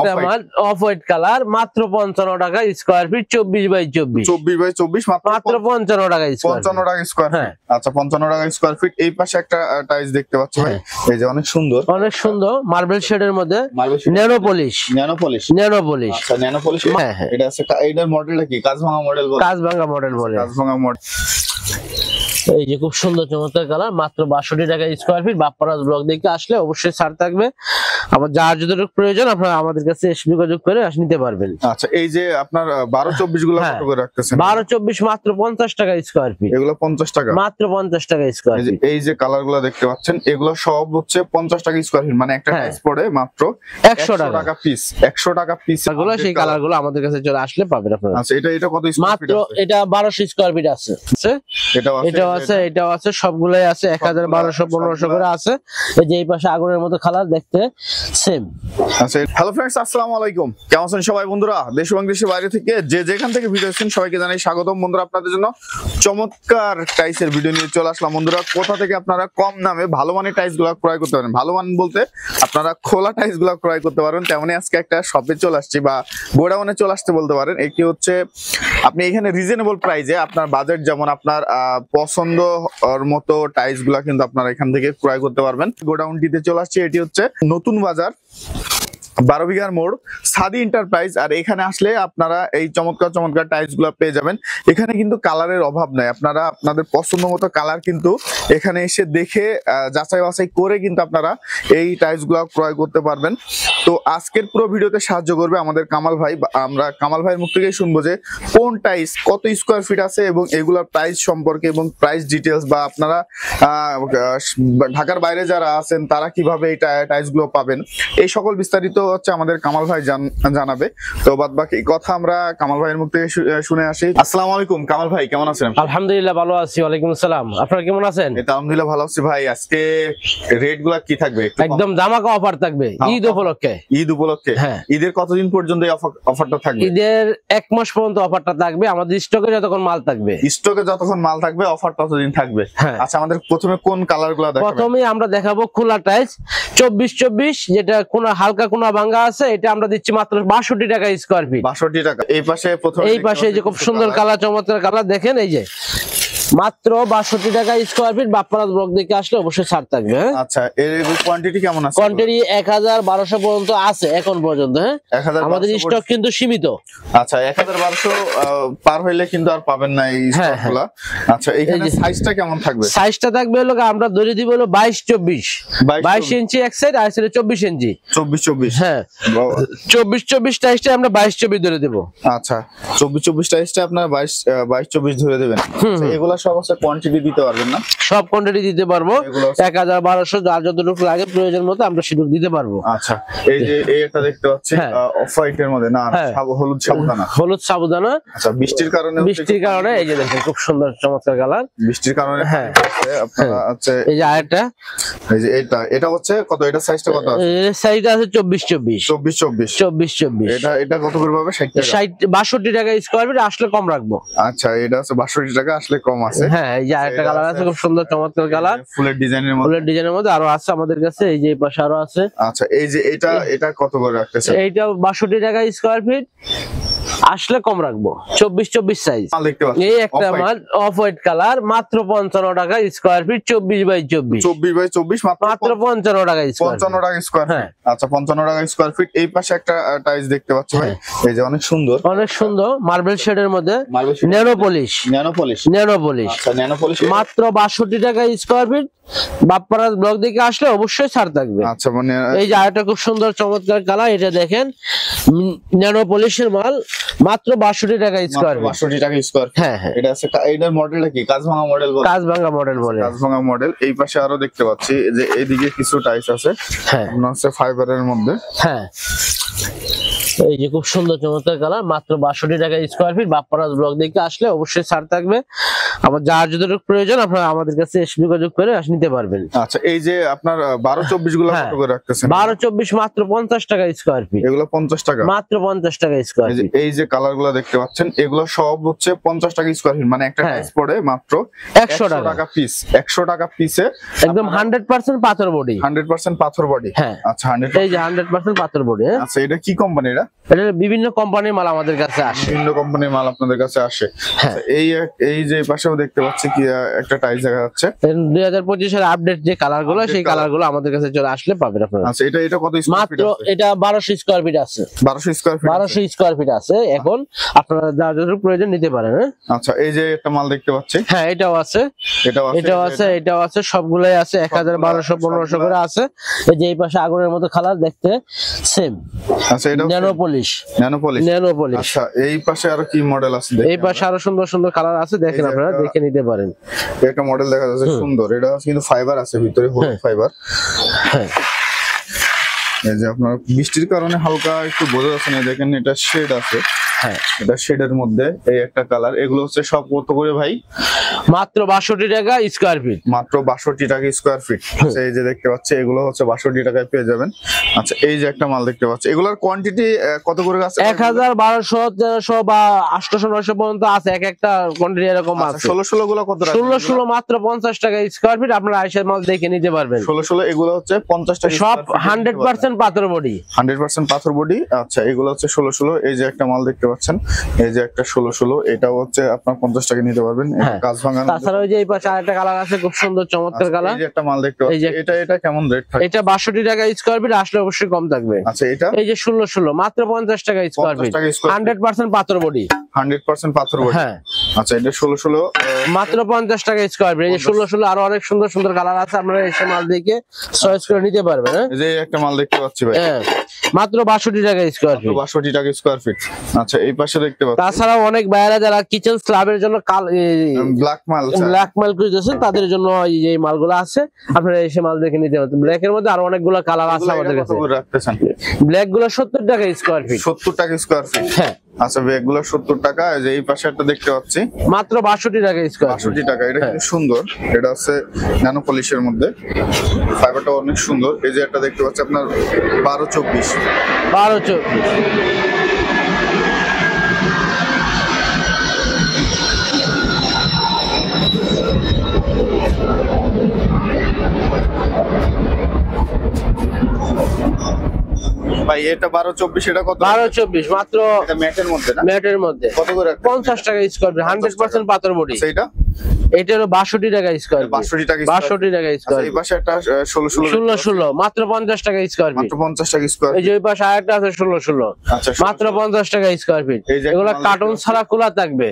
একটা মাল off white colour মাত্র 55 টাকা স্কয়ার ফিট 24 বাই 24 24 বাই 24 মাত্র 55 টাকা স্কয়ার 55 টাকা স্কয়ার ফিট। আচ্ছা 55 টাকা স্কয়ার ফিট। এই পাশে একটা টাইলস দেখতে পাচ্ছি ভাই, এই যে অনেক সুন্দর মার্বেল শেডের মধ্যে ন্যানো পলিশ আচ্ছা ন্যানো পলিশ। এটা আছে, এটার মডেলটা কি? কাজভাঙা মডেল বলে। কাজভাঙা মডেল। এই যে খুব সুন্দর চমৎকার কালার, মাত্র 62 টাকা স্কয়ার ফিট। বাপ্পারাজ ব্লক দেখে আসলে অবশ্যই ছাড় থাকবে। আবার যার যতটুকু প্রয়োজন আপনারা আমাদের কাছে এসে যোগাযোগ করে নিতে পারবেন। আচ্ছা এই যে আপনার 12-24 গুলো কত করে রাখতেছেন? 12-24 মাত্র 50 টাকা স্কয়ার ফিট। এগুলো 50 টাকা, মাত্র 50 টাকা স্কয়ার ফিট। এই যে কালার গুলো দেখতে পাচ্ছেন এগুলো সব হচ্ছে 50 টাকা স্কয়ার ফিট, মানে একটা টাইলস পড়ে মাত্র 100 টাকা পিস। 100 টাকা পিস এগুলো, সেই কালার গুলো আমাদের কাছে চলে আসলে পাবেন আপনারা। আচ্ছা এটা কত স্কয়ার ফিট? মাত্র এটা 1200 স্কয়ার ফিট আছে। এটাও আছে, সবগুলাই আছে 1000, 1200, 1500 করে আছে। এই যে এই পাশে আগুনের মতো কালার দেখতে সেম। আচ্ছা হ্যালো ফ্রেন্ডস, আসসালামু আলাইকুম। কেমন আছেন সবাই বন্ধুরা? দেশ এবং দেশের বাইরে থেকে যেখান থেকে ভিডিও দেখছেন সবাইকে জানাই স্বাগতম। বন্ধুরা আপনাদের জন্য চমৎকার টাইলসের ভিডিও নিয়ে চলে আসলাম। বন্ধুরা কোথা থেকে আপনারা কম দামে ভালো মানের টাইলস গুলো ক্রয় করতে পারেন, ভালো মান বলতে আপনারা খোলা টাইলস গুলো ক্রয় করতে পারেন, তেমনই আজকে একটা শপে চলে আসছি বা গোডাউনে চলে আসতে বলতে পারেন। এটি হচ্ছে আপনি এখানে রিজনেবল প্রাইসে আপনার বাজেট যেমন আপনার পছন্দ মতো টাইলস গুলা কিন্তু আপনারা এখান থেকে ক্রয় করতে পারবেন। গোডাউনটিতে চলে আসছে, এটি হচ্ছে নতুন বাজার 12 বিঘার মোড় সাদি এন্টারপ্রাইজ। আর এখানে আসলে আপনারা এই চমৎকার টাইলস গুলো পেয়ে যাবেন। এখানে কিন্তু কালারের অভাব নাই, আপনারা আপনাদের পছন্দ মতো কালার কিন্তু এখানে এসে দেখে যাচাই বাছাই করে কিন্তু আপনারা এই টাইলস গুলো ক্রয় করতে পারবেন। তো আজকের পুরো ভিডিওতে সাহায্য করবে আমাদের কামাল ভাই। আমরা কামাল ভাইয়ের মুখ থেকেই শুনবো যে কোন টাইলস কত স্কোয়ার ফিট আছে এবং এগুলোর প্রাইস সম্পর্কে এবং প্রাইস ডিটেলস, বা আপনারা ঢাকার বাইরে যারা আছেন তারা কিভাবে এই টাইলস গুলো পাবেন, এই সকল বিস্তারিত হচ্ছে আমাদের কামাল ভাই জানাবে। তো বাদ বাকি কথা আমরা কামাল ভাইয়ের মুখ থেকে শুনে আসি। আসসালামু আলাইকুম কামাল ভাই, কেমন আছেন? আলহামদুলিল্লাহ ভালো আছি। ওয়ালাইকুম আসসালাম, আপনারা কেমন আছেন? আলহামদুলিল্লাহ ভালো আছি ভাই। আজকে রেট গুলা কি থাকবে? একদম ধামাকা অফার থাকবে ঈদ উপলক্ষে। হ্যাঁ, ঈদের কতদিন পর্যন্ত এই অফারটা থাকবে? ঈদের 1 মাস পর্যন্ত অফারটা থাকবে। আমাদের স্টকে যতক্ষণ মাল থাকবে অফার ততদিন থাকবে। আচ্ছা আমাদের প্রথমে কোন কালার গুলা দেখাবেন? প্রথমে আমরা দেখাবো খোলা টাইলস 24-24, যেটা কোন হালকা কোন ভাঙা আছে, এটা আমরা দিচ্ছি মাত্র 62 টাকা স্কয়ার ফিট। 62 টাকা। এই পাশে যে খুব সুন্দর কালার, চমৎকার কালার দেখেন, এই যে মাত্র 62 টাকা স্কয়ার ফিট। বাপ্পারাজ ব্লক দেখে আসলে অবশ্যই ছাড় থাকবে। আচ্ছা এর কোয়ান্টিটি কেমন আছে? কোয়ান্টিটি 1000-1200 পর্যন্ত আছে এখন পর্যন্ত। আমাদের স্টক কিন্তু সীমিত। আচ্ছা 1000-1200 পার হইলে কিন্তু আর পাবেন না এই স্টকগুলো। আচ্ছা এখানে সাইজটা কেমন থাকবে? সাইজটা থাকবে হলো আমরা ধরে দিব হলো 22-24, 22 ইঞ্চি এক সাইড, আর সাইডে 24 ইঞ্চি। 24-24 হ্যাঁ, 24-24 টাইসটা আমরা 22-24 ধরে দেব। আচ্ছা 24-24 টাইসটা আপনারা 22-24 ধরে দেবেন। এগুলা সব আছে কোয়ান্টিটি দিতে পারবেন না? সব কোয়ান্টিটি দিতে পারবো, 1000-1200 যার যতটুকু লাগে প্রয়োজন মতো আমরা সেটুকু দিতে পারবো। আচ্ছা এই যে এই একটা দেখতে পাচ্ছি অফ হোয়াইটের মধ্যে, না হলুদ সাবুদানা। আচ্ছা বৃষ্টির কারণে এই যে দেখেন খুব সুন্দর চমৎকার কালার, বৃষ্টির কারণে। হ্যাঁ আপনারা আছে এই যে আরেকটা, এই যে এটা হচ্ছে কত? এটা সাইজটা কত আছে? এর সাইজটা আছে 24-24 এটা কত করে পাবে? 62 টাকা স্কয়ার ফিট। আসলে কম রাখবো। আচ্ছা এটা আছে 62 টাকা, আসলে কম আছে। হ্যাঁ এই যে আরেকটা কালার আছে খুব সুন্দর চমৎকার কালার, ফুলের ডিজাইনের মধ্যে আরো আছে আমাদের কাছে। এই যে এই পাশে আরো আছে। আচ্ছা এই যে এটা কত করে রাখতেছে? এইটা 62 টাকা স্কয়ার ফিট, আসলে কম রাখবো। 24-24 সাইজ। এই একটা মাল অফ হোয়াইট কালার মাত্র 55 টাকা স্কয়ার ফিট, 24 বাই 24 মাত্র 55 টাকা স্কয়ার ফিট। আচ্ছা 55 টাকা স্কয়ার ফিট। এই পাশে একটা টাইলস দেখতে পাচ্ছি ভাই, এই যে অনেক সুন্দর মার্বেল শেডের মধ্যে ন্যানো পলিশ। আচ্ছা ন্যানো পলিশ মাত্র 62 টাকা স্কয়ার ফিট। বাপ্পারাজ ব্লক দেখে আসলে অবশ্যই ছাড় থাকবে। আচ্ছা মানে এই যে আরেকটা খুব সুন্দর চমৎকার কালার, এটা দেখেন ন্যানো পলিশের মাল মাত্র 62 টাকা স্কয়ার ফিট। 62 টাকা স্কয়ার ফিট। হ্যাঁ এটা আছে, এটার মডেলটা কি? কাজভাঙা মডেল। এই পাশে আরো দেখতে পাচ্ছি যে এইদিকে কিছু টাইলস আছে, মনে হচ্ছে ফাইবারের মধ্যে। হ্যাঁ এই যে খুব সুন্দর চমৎকার কালার, মাত্র 62 টাকা স্কয়ার ফিট। বাপ্পারাজ ব্লক দেখে আসলে অবশ্যই ছাড় থাকবে। আমার যার যতটুকু প্রয়োজন আপনারা আমাদের কাছে এসে যোগাযোগ করে নিতে পারবেন। আচ্ছা, এই যে আপনার 12-24 গুলো কত করে রাখতেছেন? 12-24 মাত্র 50 টাকা স্কয়ার ফিট। এগুলো 50 টাকা, মাত্র 50 টাকা স্কয়ার ফিট। এই যে কালার গুলো দেখতে পাচ্ছেন এগুলো সব হচ্ছে 50 টাকা স্কয়ার ফিট, মানে একটা টাইলস পড়ে মাত্র 100 টাকা পিস। 100 টাকা পিসে একদম 100% পাথর বডি। 100% পাথর বডি। হ্যাঁ, আচ্ছা, 100 এই যে 100% পাথর বডি। আচ্ছা, এটা কি কোম্পানি? এটা বিভিন্ন কোম্পানির মাল আমাদের কাছে আসে। বিভিন্ন কোম্পানির মাল আপনাদের কাছে আসে। হ্যাঁ, এই যে পাশেও দেখতে পাচ্ছি কি একটা টাইলস দেখা যাচ্ছে। 2025 এর আপডেট যে কালার গুলো, সেই কালার গুলো আমাদের কাছে চলে আসলে পাবেন আপনারা। আচ্ছা, এটা কত স্কয়ার ফিট মাত্র আছে? এটা 1200 স্কয়ার ফিট আছে। 1200 স্কয়ার ফিট। 1200 স্কয়ার ফিট আছে। এখন আপনারা যা যতটুকু প্রয়োজন নিতে পারেন। আচ্ছা, এই যে একটা মাল দেখতে পাচ্ছি। হ্যাঁ, এটাও আছে, এটাও আছে, সবগুলাই আছে। 1000, 1200, 1500 করে আছে। এই যে এই পাশে আগুনের মতো কালার দেখতে সেম। আচ্ছা, এটা ন্যানো পলিশ। আচ্ছা, এই পাশে আরো কি মডেল আছে? এই পাশে আরো সুন্দর সুন্দর কালার আছে, দেখেন আপনারা দেখে নিতে পারেন। একটা মডেল দেখা যাচ্ছে সুন্দর, এটা কিন্তু ফাইবার আছে ভিতরে, হলুদ ফাইবার। হ্যাঁ, এই যে আপনার বৃষ্টির কারণে হালকা একটু বোঝা যাচ্ছে না, দেখেন এটা শেড আছে। হ্যাঁ, এটা শেডের মধ্যে এই একটা কালার। এগুলো হচ্ছে সব কত করে ভাই? মাত্র 62 টাকা স্কয়ার ফিট। মাত্র 62 টাকা স্কয়ার ফিট। এই যে দেখতে পাচ্ছি এগুলো হচ্ছে 62 টাকায় পেয়ে যাবেন। আচ্ছা, এই যে একটা মাল দেখতে পাচ্ছি, এগুলোর কোয়ান্টিটি কত করে আছে? 1000, 1200, 1300 বা 800, 900 পর্যন্ত আছে। এক একটা কোয়ান্টিটি এরকম আছে। 16 গুলো কত? 16 মাত্র 50 টাকা স্কয়ার ফিট। আপনারা আইসার মাল দেখে নিতে পারবেন। 16 এগুলো হচ্ছে 50 টাকা সব 100% পাথর বডি। 100% পাথর বডি। আচ্ছা, এগুলো হচ্ছে 16। এই যে একটা মাল দেখতে পাচ্ছেন, এই যে একটা 16, এটাও হচ্ছে আপনার 50 টাকা নিতে পারবেন। কাজ ভাঙা। তাছাড়া ওই যে এই পাশে আরেকটা কালার আছে, খুব সুন্দর চমৎকার কালার। এই যে একটা মাল দেখতে পাচ্ছি, এটা কেমন রেট থাকে? এটা 62 টাকা স্কয়ার ফিট, আসলে অবশ্যই কম থাকবে। আচ্ছা, এটা এই যে 16 মাত্র 50 টাকা স্কয়ার ফিট, 100% পাথর বডি। 100% পাথর বডি। হ্যাঁ, আচ্ছা, এটা 16 মাত্র 50 টাকা স্কয়ার ফিট। এই যে 16 আরো অনেক সুন্দর সুন্দর কালার আছে, আপনারা এসে মাল দেখে চয়েস করে নিতে পারবেন। এই যে একটা মাল দেখতে পাচ্ছি ভাই, হ্যাঁ, মাত্র 62 টাকা স্কয়ার ফিট। 62 টাকা স্কয়ার ফিট। আচ্ছা, এই পাশে দেখতে পাচ্ছি। তাছাড়াও অনেক বাইরে যারা কিচেন স্ল্যাবের জন্য ব্ল্যাক মাল খুঁজতেছেন, তাদের জন্য এই মালগুলো আছে। আপনারা এসে মাল দেখে নিতে পারবেন। ব্ল্যাক এর মধ্যে আরো অনেকগুলো কালার আছে আমাদের কাছে। ব্ল্যাক গুলো 70 টাকা স্কয়ার ফিট। 70 টাকা স্কয়ার ফিট। হ্যাঁ, আচ্ছা, ব্যাগগুলো 70 টাকা। এই যে এই পাশে একটা দেখতে পাচ্ছি মাত্র 62 টাকা স্কয়ার। 62 টাকা। এটা কিন্তু সুন্দর, এটা হচ্ছে ন্যানো পলিশের মধ্যে, ফাইবারটা অনেক সুন্দর। এই যে একটা দেখতে পাচ্ছি আপনার 12-24। 12-24। ভাই, এটা 12-24, এটা কত? 12-24 মাত্র। এটা ম্যাটের মধ্যে না? ম্যাটের মধ্যে কত করে? 50 টাকা স্কয়ার ফিট, 100% পাথর বডি। এটা এটা হলো 62 টাকা স্কয়ার ফিট। 62 টাকা। 62 টাকা স্কয়ার। এই পাশে একটা 16 মাত্র 50 টাকা স্কয়ার ফিট। মাত্র 50 টাকা স্কয়ার। এই যে ওই পাশে আরেকটা আছে 16। আচ্ছা, মাত্র 50 টাকা স্কয়ার ফিট। এগুলো কার্টুন ছাড়া খোলা থাকবে।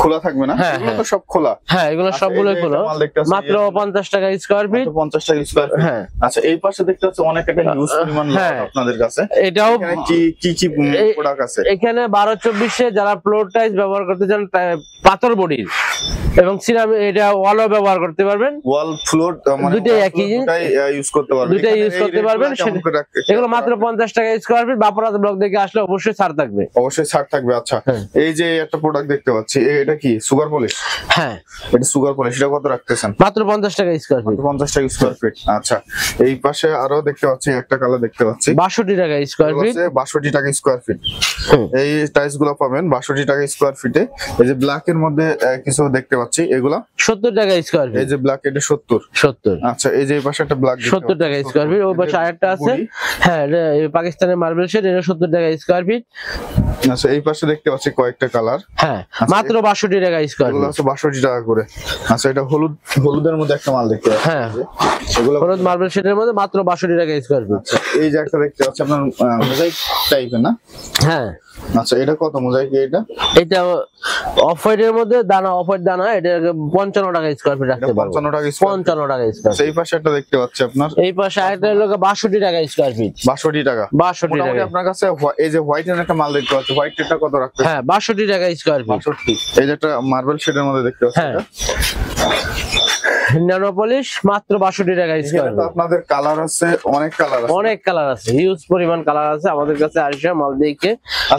খোলা থাকবে না? হ্যাঁ, এগুলো তো সব খোলা। হ্যাঁ, এগুলো সবগুলো খোলা। মাত্র 50 টাকা স্কয়ার ফিট। 50 টাকা স্কয়ার ফিট। হ্যাঁ। আচ্ছা, এই পাশে দেখতে হচ্ছে অনেক একটা হিউজ পরিমাণ লট আপনাদের কাছে। এটাও কি প্রোডাক্ট আছে এখানে? 12-24 যারা ফ্লোর টাইলস ব্যবহার করতে চান, পাথর বডির এবং সিরামিক, এটা ওয়ালও ব্যবহার করতে পারবেন। ওয়াল ফ্লোর মানে দুটোই একই জিনিস, দুটোই ইউজ করতে পারবেন। দুটোই ইউজ করতে পারবেন। এগুলো মাত্র 50 টাকা স্কয়ার ফিট। বাপারাজ ব্লক দেখে আসলে অবশ্যই ছাড় থাকবে। অবশ্যই ছাড় থাকবে। আচ্ছা, এই যে একটা প্রোডাক্ট দেখতে পাচ্ছি, এটা কি সুগার পলিশ? হ্যাঁ, এটা সুগার পলিশ। এটা কত রাখতেছেন? মাত্র 50 টাকা স্কয়ার ফিট। 50 টাকা স্কয়ার ফিট। আচ্ছা, এই পাশে আরো দেখতে পাচ্ছি একটা কালার দেখতে পাচ্ছি, 62 টাকা স্কয়ার ফিট। 62 টাকা স্কয়ার ফিট। এই টাইলস গুলো পাবেন 62 টাকা স্কয়ার ফিটে। এই যে ব্ল্যাক এর মধ্যে কিছু দেখতে পাচ্ছি, এগুলা 70 টাকা স্কয়ার ফিট। এই যে ব্ল্যাক, এটা 70। আচ্ছা, এই যে এই পাশে একটা ব্ল্যাক 70 টাকা স্কয়ার ফিট। ওই পাশে আরেকটা আছে, হ্যাঁ, এটা পাকিস্তানের মার্বেল শেড, এটা 70 টাকা স্কয়ার ফিট। আচ্ছা, এই পাশে দেখতে পাচ্ছি কয়েকটা কালার। হ্যাঁ, মাত্র 62 টাকা স্কয়ার ফিট। এগুলো আছে 62 টাকা করে। আচ্ছা, এটা হলুদের মধ্যে একটা মাল দেখতে পাচ্ছি। হ্যাঁ, এগুলো হলুদ মার্বেল শেডের মধ্যে মাত্র 62 টাকা স্কয়ার ফিট। এই যে একটা দেখতে পাচ্ছি আপনার মোজাইক টাইপের না? হ্যাঁ। আচ্ছা, এটা কত মোজাইক? এটা অফ হোয়াইটের মধ্যে দানা, অফ হোয়াইট দানা, এটা 55 টাকা স্কয়ার ফিট রাখতে পারবেন। 55 টাকা। 55 টাকা স্কয়ার। এই পাশে একটা দেখতে পাচ্ছি আপনার, এই পাশে আরেকটা হলো 62 টাকা স্কয়ার ফিট। 62 টাকা। 62 টাকা। আপনার কাছে এই যে হোয়াইট এর একটা মাল দেখতে পাচ্ছি, হোয়াইট এটা কত রাখতে? হ্যাঁ, 62 টাকা স্কয়ার ফিট। 62। এই যে একটা মার্বেল শেডের মধ্যে দেখতে পাচ্ছি, ন্যানো পলিশ মাত্র 62 টাকা স্কয়ার এখানে তো আপনাদের কালার আছে, অনেক কালার আছে। অনেক কালার আছে, হিউজ পরিমাণ কালার আছে। আমাদের কাছে আসে মাল দেখে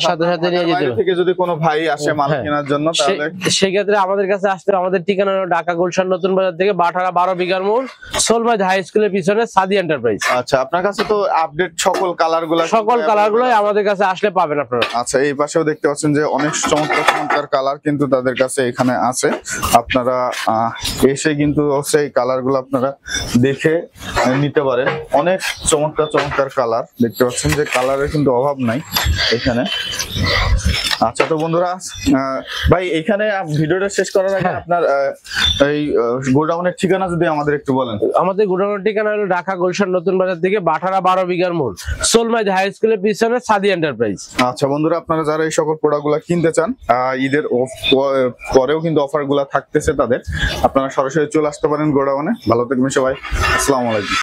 সাথে সাথে নিয়ে যেতে বাইরে হবে। থেকে যদি কোনো ভাই আসে মাল হ্যাঁ। কেনার জন্য তাহলে সেক্ষেত্রে আমাদের কাছে আসতে হবে। আমাদের ঠিকানা হলো ঢাকা গুলশান নতুন বাজার থেকে বাটারা 12 বিঘার মোড়, সোলমাইদ হাই স্কুলের পিছনে সাদি এন্টারপ্রাইজ। আচ্ছা, আপনার কাছে তো আপডেট সকল কালার গুলা, সকল কালার গুলোই আমাদের কাছে আসলে পাবেন আপনারা। আচ্ছা, এই পাশেও দেখতে পাচ্ছেন যে অনেক চমৎকার চমৎকার কালার কিন্তু তাদের কাছে এখানে আছে। আপনারা এসে কিন্তু সেই কালার গুলো আপনারা দেখে নিতে পারেন। অনেক চমৎকার চমৎকার কালার দেখতে পাচ্ছেন যে কালারের কিন্তু অভাব নাই এখানে। আচ্ছা, তো বন্ধুরা ভাই এখানে ভিডিওটা শেষ করার আগে আপনার এই গোডাউনের ঠিকানা যদি আমাদের একটু বলেন। আমাদের গোডাউনের ঠিকানা হলো ঢাকা গুলশান নতুন বাজার থেকে বাটারা 12 বিঘার মোড়, সোলমাইদ হাই স্কুলের পিছনে সাদি এন্টারপ্রাইজ। আচ্ছা বন্ধুরা, আপনারা যারা এই সকল প্রোডাক্ট গুলা কিনতে চান, ঈদের পরেও কিন্তু অফার গুলা থাকতেছে তাদের, আপনারা সরাসরি চলে আসতে পারেন গোডাউনে। ভালো থাকবেন সবাই, আসসালামু আলাইকুম।